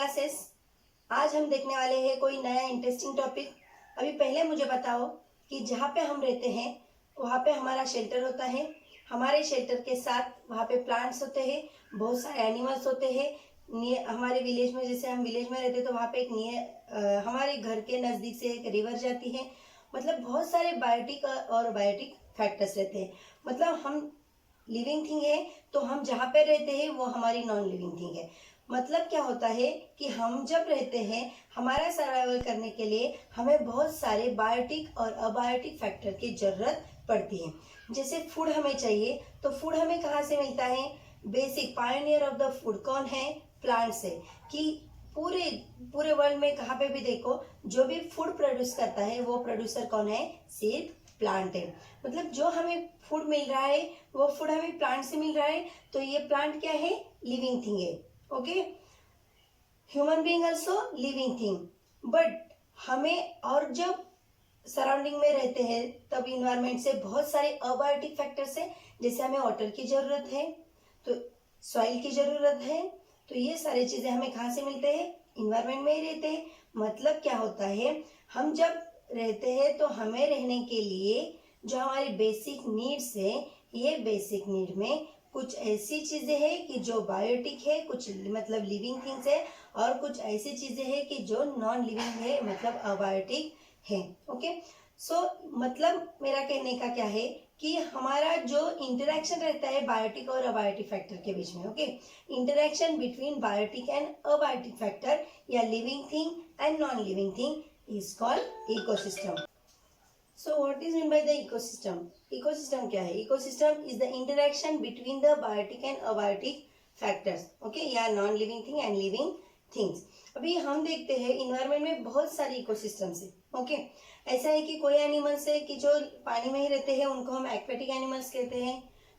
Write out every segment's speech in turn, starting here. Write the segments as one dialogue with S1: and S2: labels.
S1: Classes. आज हम देखने वाले हैं कोई नया इंटरेस्टिंग टॉपिक। अभी पहले मुझे बताओ कि जहाँ पे हम रहते हैं वहाँ पे हमारा शेल्टर होता है। हमारे शेल्टर के साथ वहाँ पे प्लांट्स होते हैं, बहुत सारे एनिमल्स होते हैं। हमारे विलेज में, जैसे हम विलेज में रहते हैं तो वहाँ पे हमारे घर के नज़दीक से एक रिवर जाती है। मतलब बहुत सारे बायोटिक और बायोटिक फैक्टर्स रहते हैं। मतलब हम लिविंग थिंग है तो हम जहाँ पे रहते हैं वो हमारी नॉन लिविंग थिंग है। मतलब क्या होता है कि हम जब रहते हैं, हमारा सर्वाइवल करने के लिए हमें बहुत सारे बायोटिक और अबायोटिक फैक्टर की जरूरत पड़ती है। जैसे फूड हमें चाहिए तो फूड हमें कहाँ से मिलता है? Basic pioneer of the food कौन है? प्लांट से। कि पूरे पूरे वर्ल्ड में कहाँ पे भी देखो, जो भी फूड प्रोड्यूस करता है वो प्रोड्यूसर कौन है? सिर्फ प्लांट है। मतलब जो हमें फूड मिल रहा है वो फूड हमें प्लांट से मिल रहा है, तो ये प्लांट क्या है? लिविंग थिंग है। Okay, human being also living thing. But हमें, और जब सराउंडिंग में रहते हैं तब इन्वायरमेंट से बहुत सारे अबायोटिक फैक्टर्स है। जैसे हमें वाटर की जरूरत है तो सॉइल की जरूरत है, तो ये सारी चीजें हमें कहाँ से मिलते हैं? इन्वायरमेंट में ही रहते हैं। मतलब क्या होता है, हम जब रहते हैं तो हमें रहने के लिए जो हमारी बेसिक नीड्स है, ये बेसिक नीड में कुछ ऐसी चीजें हैं कि जो बायोटिक है, कुछ मतलब लिविंग थिंग्स है, और कुछ ऐसी चीजें हैं कि जो नॉन लिविंग है, मतलब अबायोटिक है। ओके, सो मतलब मेरा कहने का क्या है कि हमारा जो इंटरेक्शन रहता है बायोटिक और अबायोटिक फैक्टर के बीच में, okay, interaction between biotic and abiotic factor या living thing and non living thing is called ecosystem. So what is meant by the ecosystem? Ecosystem क्या है? Ecosystem is the interaction between the biotic and abiotic factors, okay, या non living thing and living things। अभी हम देखते हैं environment में बहुत सारे इकोसिस्टम्स है। ओके, ऐसा है कि कोई एनिमल्स है कि जो पानी में ही रहते हैं, उनको हम एक्वेटिक एनिमल्स कहते हैं।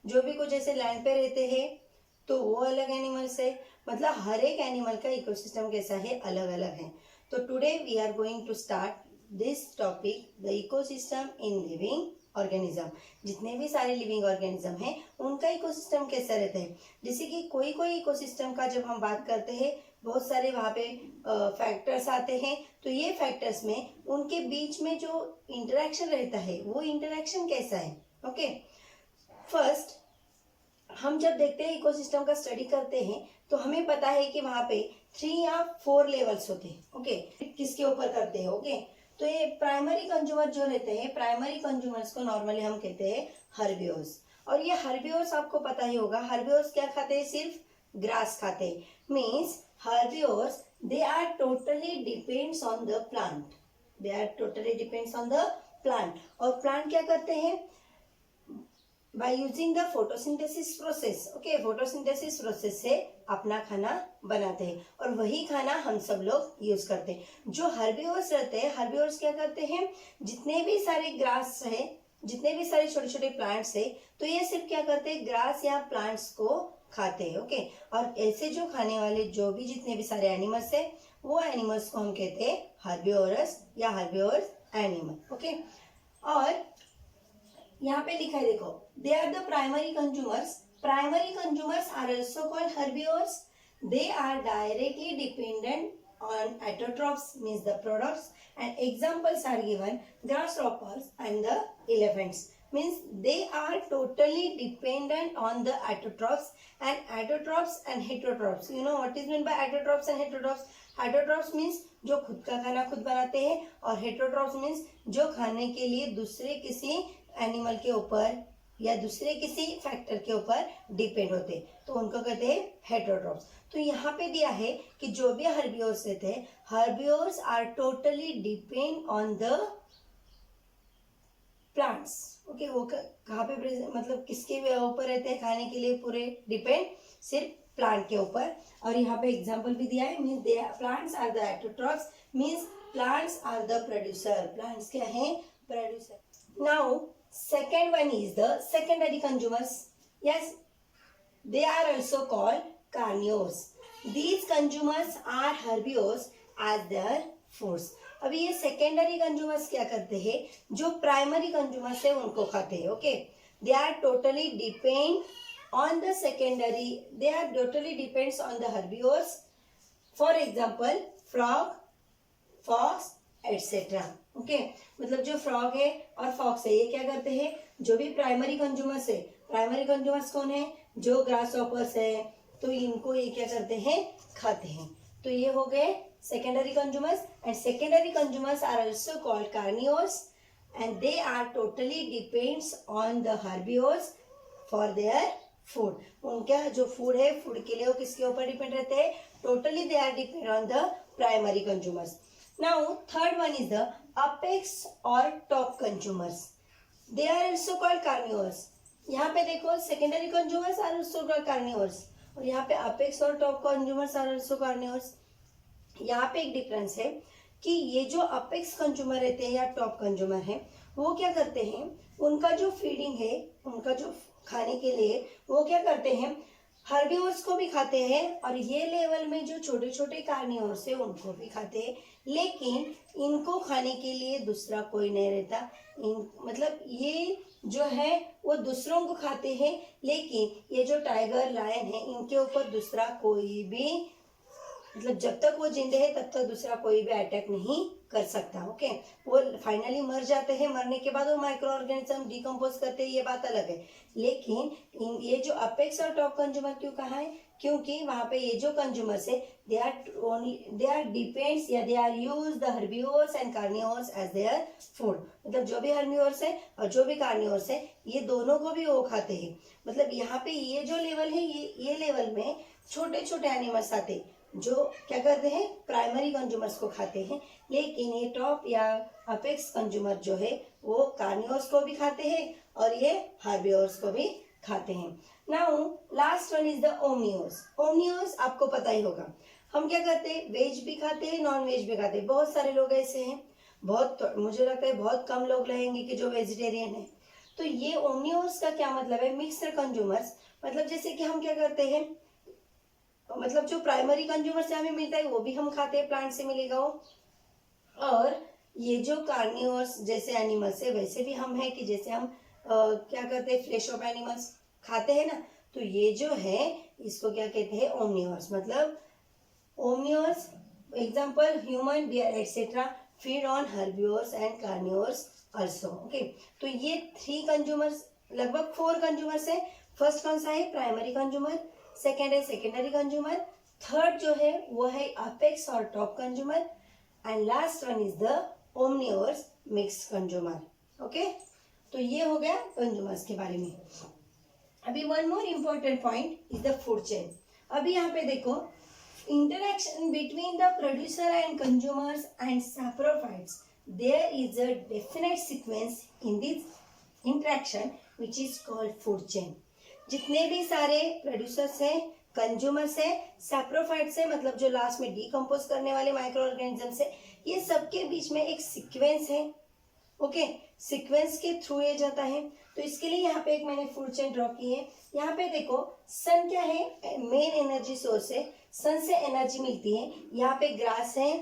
S1: जो भी कुछ ऐसे लैंड पे रहते हैं तो वो अलग एनिमल्स है। मतलब हर एक एनिमल का इकोसिस्टम कैसा है? अलग अलग है। तो today we are going to start this topic, the ecosystem in living organism. जितने भी सारे लिविंग ऑर्गेनिज्म हैं उनका इकोसिस्टम कैसा रहता है। जैसे कि कोई कोई इकोसिस्टम का जब हम बात करते हैं, बहुत सारे वहाँ पे फैक्टर्स आते हैं, तो ये फैक्टर्स में उनके बीच में जो इंटरेक्शन रहता है वो इंटरेक्शन कैसा है? ओके, फर्स्ट हम जब देखते हैं इकोसिस्टम का स्टडी करते हैं तो हमें पता है कि वहाँ पे 3 या 4 लेवल्स होते हैं। ओके, किसके ऊपर करते हैं? ओके, तो ये प्राइमरी कंज्यूमर जो रहते हैं, प्राइमरी कंज्यूमर्स को नॉर्मली हम कहते हैं हर्बिवोर्स। और ये हर्बिवोर्स आपको पता ही होगा, हर्बिवोर्स क्या खाते हैं? सिर्फ ग्रास खाते हैं। Means herbivores they are totally depends on the plant, they are totally depends on the plant. और प्लांट क्या करते हैं? By using the photosynthesis process. Okay, photosynthesis process से अपना खाना बनाते हैं और वही खाना हम सब लोग यूज करते हैं। जो हर्बिवोर्स रहते हैं, हर्बिवोर्स क्या करते हैं? जितने भी सारे ग्रास है, जितने भी सारे छोटे छोटे प्लांट्स है, तो ये सिर्फ क्या करते हैं? ग्रास या प्लांट्स को खाते हैं। ओके, और ऐसे जो खाने वाले जो भी जितने भी सारे एनिमल्स है, वो एनिमल्स को हम कहते हैं हर्बिवोरस या हर्बिवोरस एनिमल। ओके, और यहाँ पे लिखा है देखो, they are the primary consumers. Primary consumers are also called herbivores. They are directly dependent on autotrophs, means the products, and examples are given grasshoppers and the elephants, means they are totally dependent on the autotrophs and heterotrophs. You know what is meant by autotrophs and heterotrophs? Autotrophs means जो खुद का खाना खुद बनाते हैं, और heterotrophs means जो खाने के लिए दूसरे किसी एनिमल के ऊपर या दूसरे किसी फैक्टर के ऊपर डिपेंड होते, तो उनको कहते हैं हेटेरोट्रॉफ्स। तो यहाँ पे दिया है कि जो भी हर्बिवोर्स रहते हैं, herbivores are totally depend on the plants. Okay, वो कहाँ पे मतलब किसके ऊपर रहते हैं खाने के लिए? पूरे डिपेंड सिर्फ प्लांट के ऊपर। और यहाँ पे एग्जांपल भी दिया है, means they plants are the heterotrophs, means plants are the producer. Plants क्या है? Producer. Now, second one is the secondary consumers. Yes, they are also called carnivores. These consumers are herbivores as their foods. अभी ये secondary consumers क्या करते हैं? जो primary consumers है उनको खाते हैं। Okay, they are totally depend on the secondary, they are totally depends on the herbivores for example frog, fox etcetera. Okay, मतलब जो फ्रॉग है और फॉक्स है ये क्या करते हैं, जो भी प्राइमरी कंज्यूमर्स है, प्राइमरी कंज्यूमर्स कौन है, जो ग्रास ऑपर्स है, तो इनको ये क्या करते हैं, खाते हैं। तो ये हो गए secondary consumers. And secondary consumers are also called carnivores and they are totally depends on the herbivores for their food. उनका जो फूड है, फूड के लिए वो किसके ऊपर डिपेंड रहते हैं, totally they are depend on the primary consumers. Now third one is the apex और top consumers, they are also called carnivores. यहाँ पे देखो secondary consumers are also called carnivores और यहाँ पे अपेक्स और top consumers are also carnivores. यहाँ पे एक डिफरेंस है कि ये जो अपेक्स कंज्यूमर रहते हैं या टॉप कंज्यूमर है, वो क्या करते हैं, उनका जो फीडिंग है, उनका जो खाने के लिए वो क्या करते हैं, हर्बिवोर्स को भी खाते हैं और ये लेवल में जो छोटे छोटे कार्निवोर्स है उनको भी खाते हैं, लेकिन इनको खाने के लिए दूसरा कोई नहीं रहता। मतलब ये जो है वो दूसरों को खाते हैं, लेकिन ये जो टाइगर, लायन है, इनके ऊपर दूसरा कोई भी, मतलब जब तक वो जिंदे है तब तक दूसरा कोई भी अटैक नहीं कर सकता। ओके, वो फाइनली मर जाते हैं, मरने के बाद वो माइक्रो ऑर्गेनिज्म डिकम्पोज करते हैं, ये बात अलग है। लेकिन ये जो अपेक्स और टॉप कंज्यूमर क्यों कहा है, क्योंकि वहां पे ये जो कंज्यूमर्स है दे आर डिपेंड्स या they are use the herbivores and carnivores as their food. मतलब जो भी हर्बिवोर्स है और जो भी कार्निवोर्स है ये दोनों को भी वो खाते हैं। मतलब यहाँ पे ये जो लेवल है, ये लेवल में छोटे छोटे एनिमल्स आते हैं जो क्या करते हैं, प्राइमरी कंज्यूमर्स को खाते हैं, लेकिन ये टॉप या अपेक्स कंज्यूमर जो है वो कार्निवोर्स को भी खाते हैं और ये हर्बिवोर्स को भी खाते हैं। Now last one is the omnivores. Omnivores आपको पता ही होगा, हम क्या करते हैं, वेज भी खाते हैं, नॉन वेज भी खाते हैं। बहुत सारे लोग ऐसे हैं, बहुत, मुझे लगता है बहुत कम लोग रहेंगे कि जो वेजिटेरियन है। तो ये ओमनिवोर्स का क्या मतलब है, मिक्स्ड कंज्यूमर्स। मतलब जैसे कि हम क्या करते हैं, मतलब जो प्राइमरी कंज्यूमर से हमें मिलता है वो भी हम खाते हैं, प्लांट से मिलेगा वो, और ये जो कार्निवोर्स जैसे एनिमल्स है वैसे भी हम हैं कि जैसे हम क्या करते हैं, फ्लेश ऑफ एनिमल्स खाते हैं ना। तो ये जो है इसको क्या कहते हैं, ओमनिवोर्स। मतलब omnivores example human, deer etcetera feed on herbivores and carnivores also. Okay, तो ये 3 कंज्यूमर्स, लगभग 4 कंज्यूमर्स है। फर्स्ट कौन सा है, प्राइमरी कंज्यूमर, सेकेंड है सेकेंडरी कंज्यूमर, थर्ड जो है वो है अपेक्स और top consumer, and last one is the omnivores mixed consumer. Okay, तो ये हो गया कंज्यूमर्स के बारे में। अभी one more important point is the food chain. अभी यहाँ पे देखो, interaction between the producer and consumers and saprophytes, there is a definite sequence in this interaction which is called food chain. जितने भी सारे प्रोड्यूसर्स हैं, कंज्यूमर्स हैं, saprophytes हैं, मतलब जो लास्ट में डिकम्पोज करने वाले माइक्रो ऑर्गेनिजम्स है, ये सबके बीच में एक सीक्वेंस है। ओके, सीक्वेंस के थ्रू ये जाता है। तो इसके लिए यहाँ पे एक मैंने फूड चेन ड्रॉ की है। यहाँ पे देखो, सन क्या है, मेन एनर्जी सोर्स है, सन से एनर्जी मिलती है। यहाँ पे ग्रास है,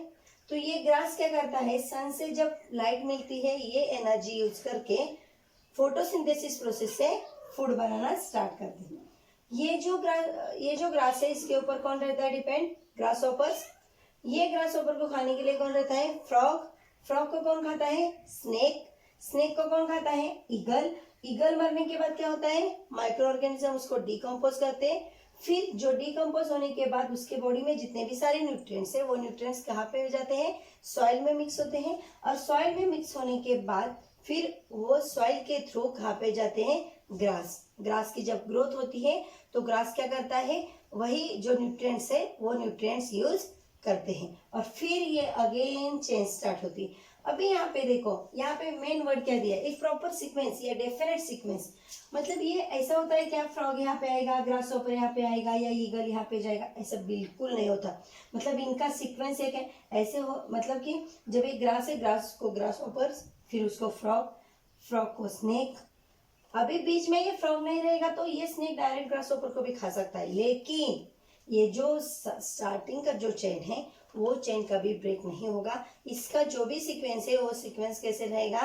S1: तो ये ग्रास क्या करता है, सन से जब लाइट मिलती है ये एनर्जी यूज करके फोटोसिंथेसिस प्रोसेस से फूड बनाना स्टार्ट करते हैं। ये जो ग्रास है इसके ऊपर कौन रहता है डिपेंड, ग्रास ऑपर्स। ये ग्रास ऑपर को खाने के लिए कौन रहता है, फ्रॉग। फ्रॉग को कौन खाता है, स्नेक। स्नेक को कौन खाता है, ईगल। ईगल मरने के बाद क्या होता है, माइक्रो ऑर्गेनिज्म उसको डिकम्पोज करते हैं। फिर जो डिकम्पोज होने के बाद उसके बॉडी में जितने भी सारे न्यूट्रिएंट्स है वो न्यूट्रिएंट्स कहाँ पे जाते हैं, सॉइल में मिक्स होते हैं। और सॉइल में मिक्स होने के बाद फिर वो सॉइल के थ्रू कहाँ पे जाते हैं, ग्रास। ग्रास की जब ग्रोथ होती है तो ग्रास क्या करता है, वही जो न्यूट्रिएंट्स है वो न्यूट्रिएंट्स यूज करते हैं और फिर ये अगेन चेंज स्टार्ट होती है। अभी यहाँ पे देखो, यहाँ पे मेन वर्ड क्या दिया है, एक प्रॉपर सीक्वेंस या डेफिनेट सीक्वेंस। मतलब ये ऐसा होता है कि आप फ्रॉग यहाँ पे आएगा, ग्रास ऑपर यहाँ पे आएगा या ईगल यहाँ पे जाएगा, ऐसा बिल्कुल नहीं होता। मतलब इनका सीक्वेंस एक है, ऐसे हो, मतलब कि जब एक ग्रास है, ग्रास को ग्रास ऑपर, फिर उसको फ्रॉग, फ्रॉग को स्नेक। अभी बीच में ये फ्रॉग नहीं रहेगा तो ये स्नेक डायरेक्ट ग्रास ऑपर को भी खा सकता है, लेकिन ये जो स्टार्टिंग का जो चेन है वो चेन कभी ब्रेक नहीं होगा। इसका जो भी सीक्वेंस है वो सीक्वेंस कैसे रहेगा,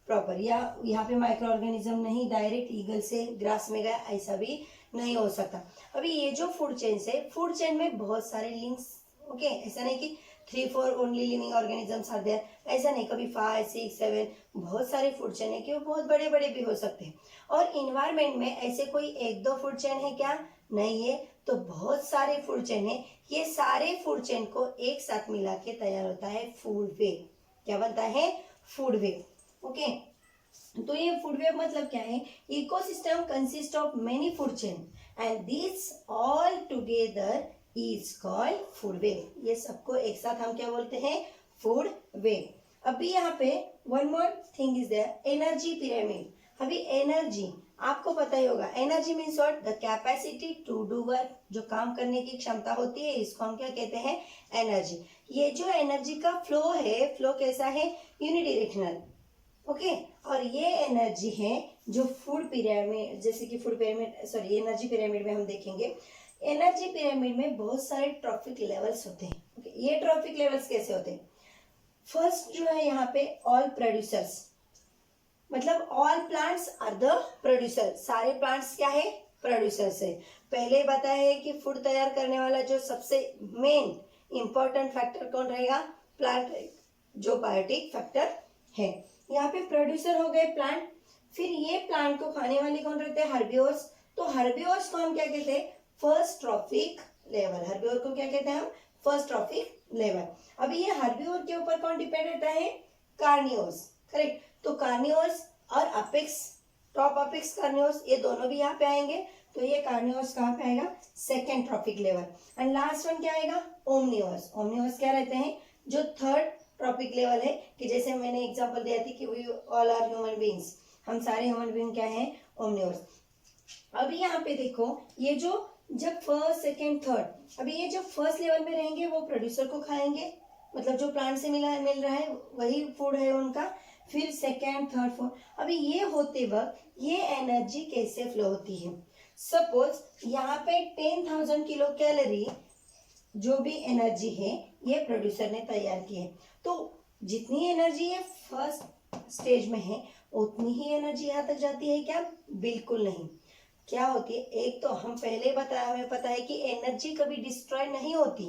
S1: प्रॉपर। या यहाँ पे माइक्रो ऑर्गेनिज्म नहीं डायरेक्ट ईगल से ग्रास में गया, ऐसा भी नहीं हो सकता। अभी ये जो फूड चेन है, फूड चेन में बहुत सारे लिंक्स ओके, ऐसा नहीं कि 3-4 only living organisms are there, ऐसा नहीं, कभी 5-6-7 बहुत सारे फूड चेन है कि वो बहुत बड़े बड़े भी हो सकते हैं। और इन्वायरमेंट में ऐसे कोई 1-2 फूड चेन है क्या? नहीं है, तो बहुत सारे फूड चेन है। ये सारे फूड चेन को एक साथ मिला के तैयार होता है फूड वेब। क्या बनता है? Food web. ओके, तो ये फूड वेब मतलब क्या है? Ecosystem consist of many food chain and this all together is called food web. ये सबको एक साथ हम क्या बोलते हैं? Food web. अभी यहाँ पे one more thing is there, energy pyramid. अभी एनर्जी आपको पता ही होगा, energy means what? The capacity to do work, जो काम करने की क्षमता होती है, इसको हम क्या कहते हैं? एनर्जी। ये जो एनर्जी का फ्लो है, फ्लो कैसा है? यूनिडायरेक्शनल। ओके, और ये एनर्जी है जो फूड पिरामिड, जैसे कि food pyramid, sorry, energy pyramid में हम देखेंगे। एनर्जी पिरामिड में बहुत सारे ट्रॉफिक लेवल्स होते हैं। ओके, ये ट्रॉफिक लेवल्स कैसे होते हैं? फर्स्ट जो है यहाँ पे ऑल प्रोड्यूसर्स, मतलब all plants are the producer. सारे प्लांट्स क्या है? प्रोड्यूसर्स है। पहले बताया है कि फूड तैयार करने वाला जो सबसे मेन इंपॉर्टेंट फैक्टर कौन रहेगा? प्लांट, जो बायोटिक फैक्टर है। यहाँ पे प्रोड्यूसर हो गए प्लांट, फिर ये प्लांट को खाने वाले कौन रहते हैं? हर्बिवोर्स। तो हर्बिवोर्स को हम क्या कहते हैं? First trophic level. हर्बिवोर को क्या कहते हैं हम? First trophic level. अभी ये हर्बिवोर के ऊपर कौन डिपेंड रहता है? कार्निवोर्स। करेक्ट, तो कार्निवोर्स और अपेक्स, टॉप अपेक्स कार्निवोर्स, ये दोनों भी यहाँ पे आएंगे। तो ये कार्निवोर्स कहाँ पे आएगा? Second trophic level. And last one क्या आएगा? ओमनिवोर्स। ओमनिवोर्स क्या रहते हैं? जो थर्ड ट्रॉपिक लेवल है, कि जैसे मैंने एग्जांपल दिया थी कि we all are human beings, हम सारे ह्यूमन बीइंग क्या हैं? ओमनिवोर्स। अभी यहाँ पे देखो, ये जो जब फर्स्ट सेकेंड थर्ड, अभी ये जो फर्स्ट लेवल में रहेंगे वो प्रोड्यूसर को खाएंगे, मतलब जो प्लांट से मिल रहा है वही फूड है उनका। फिर सेकेंड थर्ड फोर्थ, अभी ये होते वक्त ये एनर्जी कैसे फ्लो होती है? सपोज यहाँ पे 10,000 किलो कैलोरी जो भी एनर्जी है ये प्रोड्यूसर ने तैयार की है, तो जितनी एनर्जी ये फर्स्ट स्टेज में है उतनी ही एनर्जी यहाँ तक जाती है क्या? बिल्कुल नहीं। क्या होती है? एक तो हम पहले बताया, हमें पता है कि एनर्जी कभी डिस्ट्रॉय नहीं होती,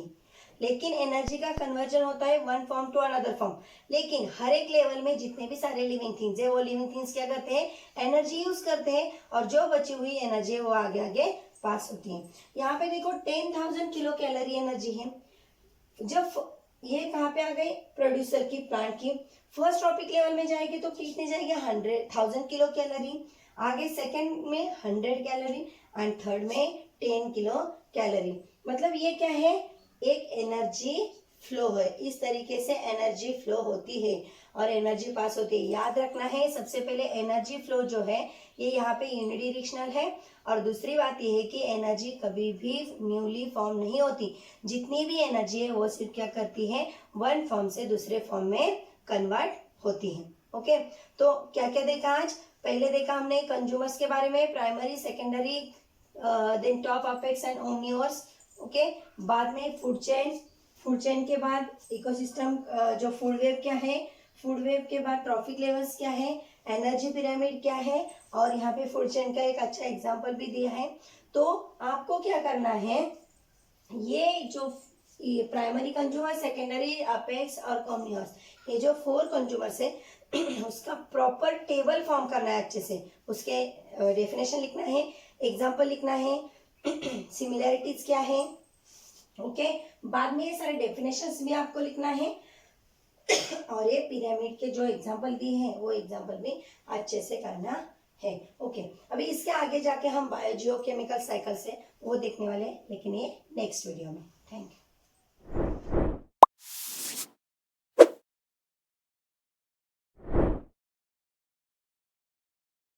S1: लेकिन एनर्जी का कन्वर्जन होता है one form to another form. लेकिन हर एक लेवल में जितने भी सारे लिविंग थिंग्स है, वो लिविंग थिंग्स क्या करते हैं? एनर्जी यूज करते हैं, और जो बची हुई एनर्जी है वो आगे आगे पास होती है। यहाँ पे देखो 10,000 किलो कैलोरी एनर्जी है। जब ये कहाँ पे आ गई? प्रोड्यूसर की, प्लांट की। फर्स्ट ट्रॉपिक लेवल में जाएगी तो कितने जाएगी? 100,000 किलो कैलोरी। आगे सेकंड में 100 कैलोरी एंड थर्ड में 10 किलो कैलोरी। मतलब ये क्या है? एक एनर्जी फ्लो है। इस तरीके से एनर्जी फ्लो होती है और एनर्जी पास होती है। याद रखना है, सबसे पहले एनर्जी फ्लो जो है ये यहाँ पे यूनिडायरेक्शनल है, और दूसरी बात ये है कि एनर्जी कभी भी न्यूली फॉर्म नहीं होती। जितनी भी एनर्जी है वो सिर्फ क्या करती है? वन फॉर्म से दूसरे फॉर्म में कन्वर्ट होती है। ओके, तो क्या क्या देखा आज? पहले देखा हमने कंज्यूमर्स के बारे में, primary, secondary, then top apex and omnivores. Okay, बाद में फूड चेन, फूड चेन के बाद इकोसिस्टम, जो फूड वेब क्या है, फूड वेब के बाद ट्रॉफिक लेवल्स क्या है, एनर्जी पिरामिड क्या है, और यहाँ पे फूड चेन का एक अच्छा एग्जांपल भी दिया है। तो आपको क्या करना है? ये जो प्राइमरी कंज्यूमर, सेकेंडरी, अपेक्स और कॉम्नियर्स, ये जो 4 कंज्यूमर्स है उसका प्रॉपर टेबल फॉर्म करना है अच्छे से। उसके डेफिनेशन लिखना है, एग्जाम्पल लिखना है, सिमिलैरिटीज क्या है। ओके, बाद में ये सारे डेफिनेशंस भी आपको लिखना है और ये पिरामिड के जो एग्जाम्पल दिए हैं वो एग्जाम्पल भी अच्छे से करना है। ओके, अभी इसके आगे जाके हम बायोजियोकेमिकल साइकिल से वो देखने वाले हैं, लेकिन ये नेक्स्ट वीडियो में। Thank you.